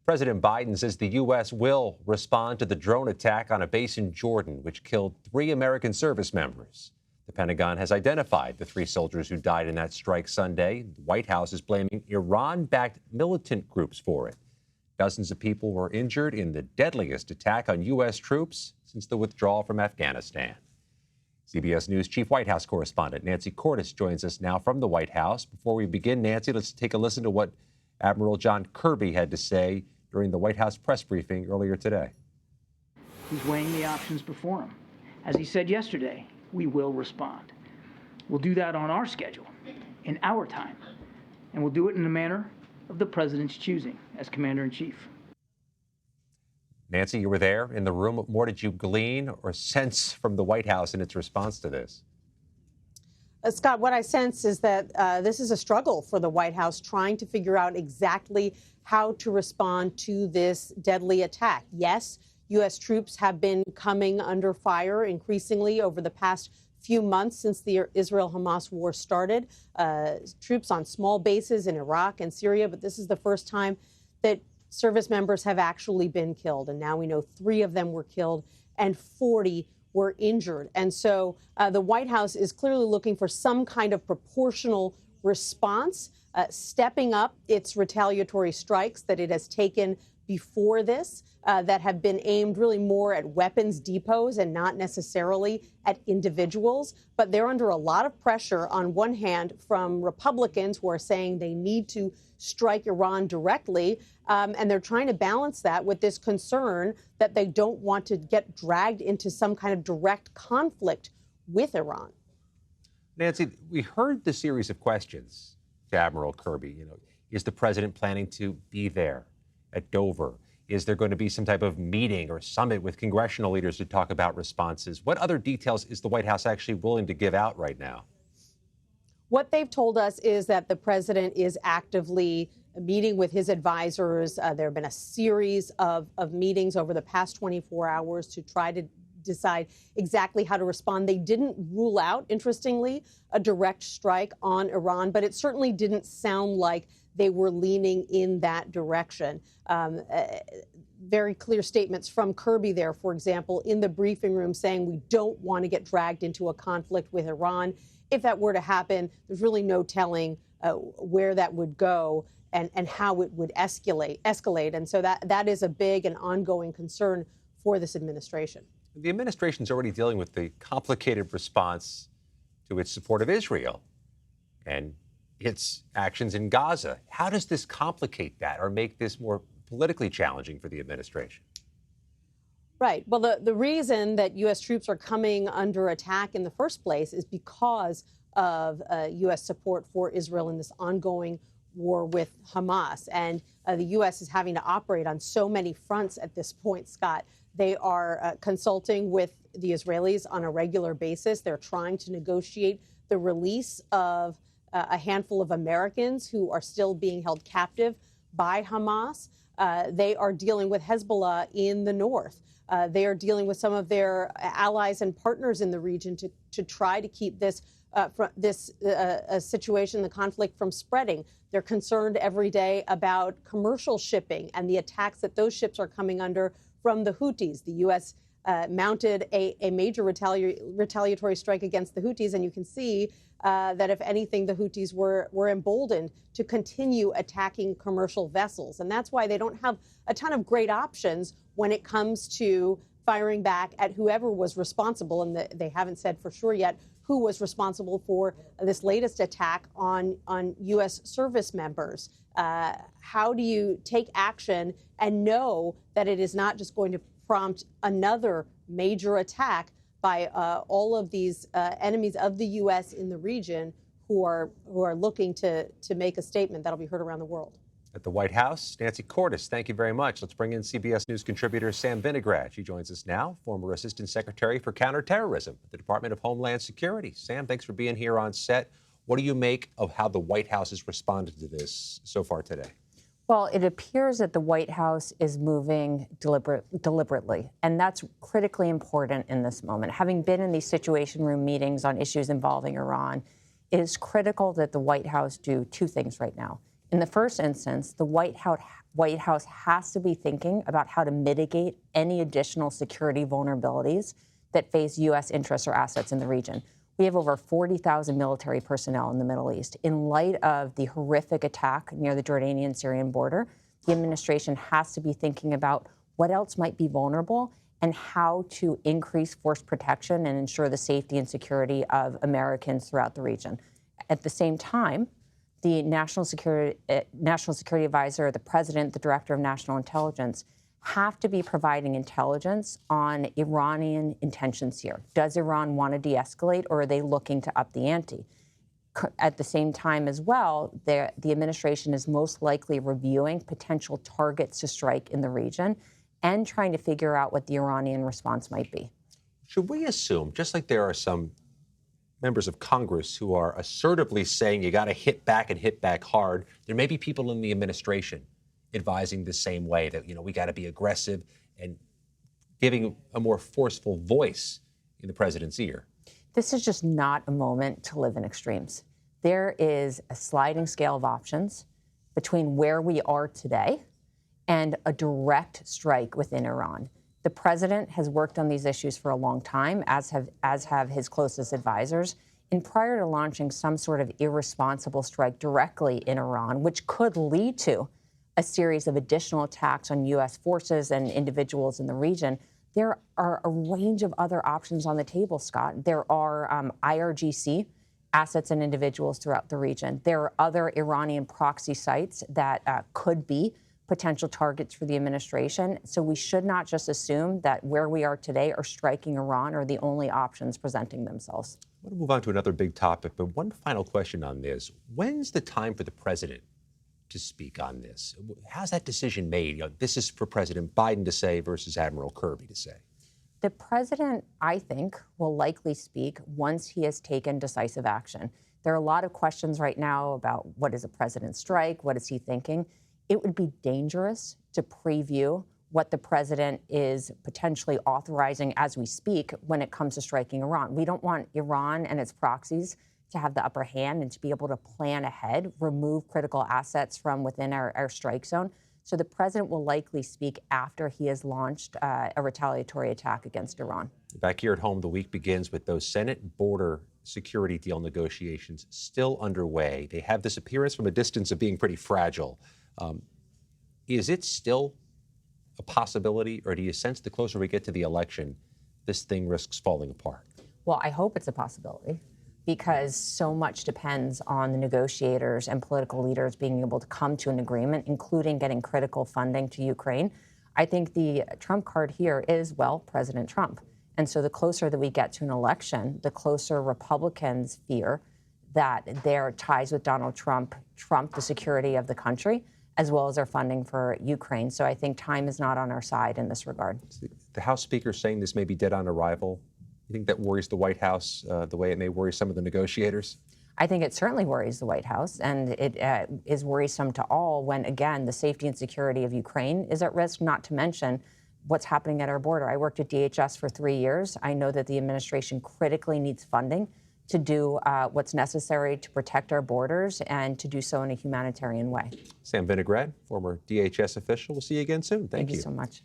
President Biden says the U.S. will respond to the drone attack on a base in Jordan, which killed 3 American service members. The Pentagon has identified the 3 soldiers who died in that strike Sunday. The White House is blaming Iran-backed militant groups for it. Dozens of people were injured in the deadliest attack on U.S. troops since the withdrawal from Afghanistan. CBS News Chief White House correspondent Nancy Cordes joins us now from the White House. Before we begin, Nancy, let's take a listen to what Admiral John Kirby had to say during the White House press briefing earlier today. He's weighing the options before him. As he said yesterday, we will respond. We'll do that on our schedule, in our time, and we'll do it in the manner of the president's choosing as commander-in-chief. Nancy, you were there in the room. What more did you glean or sense from the White House in its response to this? Scott, what I sense is that this is a struggle for the White House trying to figure out exactly how to respond to this deadly attack. Yes, U.S. troops have been coming under fire increasingly over the past few months since the Israel-Hamas war started. Troops on small bases in Iraq and Syria, but this is the first time that service members have actually been killed. And now we know 3 of them were killed and 40 were injured. And so the White House is clearly looking for some kind of proportional response, stepping up its retaliatory strikes that it has taken before this that have been aimed really more at weapons depots and not necessarily at individuals. But they're under a lot of pressure on one hand from Republicans who are saying they need to strike Iran directly. And they're trying to balance that with this concern that they don't want to get dragged into some kind of direct conflict with Iran. Nancy, we heard the series of questions to Admiral Kirby. Is the president planning to be there at Dover? Is there going to be some type of meeting or summit with congressional leaders to talk about responses? What other details is the White House actually willing to give out right now? What they've told us is that the president is actively meeting with his advisors. There have been a series of meetings over the past 24 hours to try to decide exactly how to respond. They didn't rule out, interestingly, a direct strike on Iran, but it certainly didn't sound like they were leaning in that direction. Very clear statements from Kirby there, for example, in the briefing room saying we don't want to get dragged into a conflict with Iran. If that were to happen, there's really no telling where that would go and how it would escalate. And so that is a big and ongoing concern for this administration. The administration's already dealing with the complicated response to its support of Israel and its actions in Gaza. How does this complicate that or make this more politically challenging for the administration? Right. Well, the reason that U.S. troops are coming under attack in the first place is because of U.S. support for Israel in this ongoing war with Hamas. And the U.S. is having to operate on so many fronts at this point, Scott. They are consulting with the Israelis on a regular basis. They're trying to negotiate the release of a handful of Americans who are still being held captive by Hamas. They are dealing with Hezbollah in the north. They are dealing with some of their allies and partners in the region to try to keep this situation, the conflict, from spreading. They're concerned every day about commercial shipping and the attacks that those ships are coming under from the Houthis. The U.S. mounted a major retaliatory strike against the Houthis, and you can see that, if anything, the Houthis were emboldened to continue attacking commercial vessels. And that's why they don't have a ton of great options when it comes to firing back at whoever was responsible. And they haven't said for sure yet who was responsible for this latest attack on U.S. service members. How do you take action and know that it is not just going to prompt another major attack by all of these enemies of the U.S. in the region who are looking to make a statement that'll be heard around the world? At the White House, Nancy Cordes, thank you very much. Let's bring in CBS News contributor Sam Vinograd. She joins us now, former Assistant Secretary for Counterterrorism at the Department of Homeland Security. Sam, thanks for being here on set. What do you make of how the White House has responded to this so far today? Well, it appears that the White House is moving deliberately, and that's critically important in this moment. Having been in these Situation Room meetings on issues involving Iran, it is critical that the White House do 2 things right now. In the first instance, the White White House has to be thinking about how to mitigate any additional security vulnerabilities that face U.S. interests or assets in the region. We have over 40,000 military personnel in the Middle East. In light of the horrific attack near the Jordanian-Syrian border, the administration has to be thinking about what else might be vulnerable and how to increase force protection and ensure the safety and security of Americans throughout the region. At the same time, the National Security Advisor, the President, the Director of National Intelligence have to be providing intelligence on Iranian intentions here. Does Iran want to de-escalate, or are they looking to up the ante? At the same time as well, the administration is most likely reviewing potential targets to strike in the region and trying to figure out what the Iranian response might be. Should we assume, just like there are some members of Congress who are assertively saying you got to hit back and hit back hard, there may be people in the administration advising the same way, that, we got to be aggressive and giving a more forceful voice in the president's ear? This is just not a moment to live in extremes. There is a sliding scale of options between where we are today and a direct strike within Iran. The president has worked on these issues for a long time, as have his closest advisors. And prior to launching some sort of irresponsible strike directly in Iran, which could lead to a series of additional attacks on U.S. forces and individuals in the region, there are a range of other options on the table, Scott. There are IRGC assets and individuals throughout the region. There are other Iranian proxy sites that could be potential targets for the administration. So we should not just assume that where we are today or striking Iran are the only options presenting themselves. I want to move on to another big topic, but one final question on this. When's the time for the president to speak on this? How's that decision made? This is for President Biden to say versus Admiral Kirby to say. The president, I think, will likely speak once he has taken decisive action. There are a lot of questions right now about what is a president's strike, what is he thinking? It would be dangerous to preview what the president is potentially authorizing as we speak when it comes to striking Iran. We don't want Iran and its proxies to have the upper hand and to be able to plan ahead, remove critical assets from within our strike zone. So the president will likely speak after he has launched a retaliatory attack against Iran. Back here at home, the week begins with those Senate border security deal negotiations still underway. They have this appearance from a distance of being pretty fragile. Is it still a possibility, or do you sense the closer we get to the election, this thing risks falling apart? Well, I hope it's a possibility, because so much depends on the negotiators and political leaders being able to come to an agreement, including getting critical funding to Ukraine. I think the trump card here is, well, President Trump. And so the closer that we get to an election, the closer Republicans fear that their ties with Donald Trump trump the security of the country, as well as their funding for Ukraine. So I think time is not on our side in this regard. The House Speaker saying this may be dead on arrival. You think that worries the White House the way it may worry some of the negotiators? I think it certainly worries the White House, and it is worrisome to all when, again, the safety and security of Ukraine is at risk, not to mention what's happening at our border. I worked at DHS for 3 years. I know that the administration critically needs funding to do what's necessary to protect our borders and to do so in a humanitarian way. Sam Vinograd, former DHS official. We'll see you again soon. Thank you so much.